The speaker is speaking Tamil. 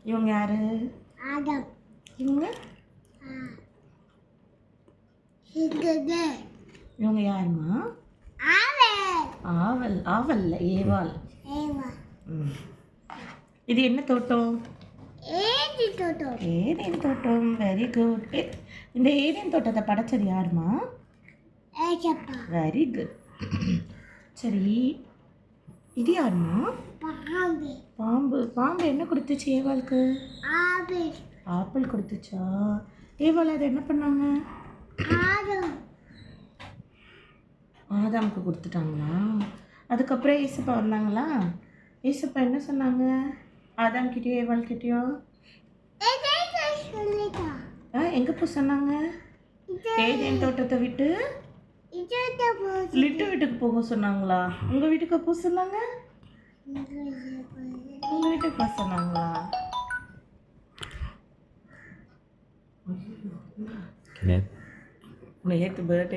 இவங்க யாரு? இவங்க இவங்க யாருமா? ஆவல். ஆவல்ல ஏவாள். ம். இது என்ன தோட்டம்? ஏதேன் தோட்டம். Very good. இந்த ஏதேன் தோட்டத்தை படைச்சது யாருமா? Very good. சரி, இது யாருமா? பாம்பு. பாம்பு என்ன கொடுத்துச்சு ஏவாளுக்கு? ஆப்பிள் கொடுத்துச்சா? ஏவாள் அதை என்ன பண்ணாங்க? ஆதாமுக்கு கொடுத்துட்டாங்களா? அதுக்கப்புறம் ஏசப்பா வந்தாங்களா? ஏசப்பா என்ன சொன்னாங்க? ஆதாம் கிட்டேயோ ஏவாள் கிட்டேயோ எங்கே போய் சொன்னாங்க? ஏதேன் தோட்டத்தை விட்டு லிட்டு வீட்டுக்கு போக சொன்னாங்களா? உங்கள் வீட்டுக்கு போக சொன்னாங்க? உங்கள் வீட்டுக்கு போக சொன்னாங்களா? நேற்று பர்த்டே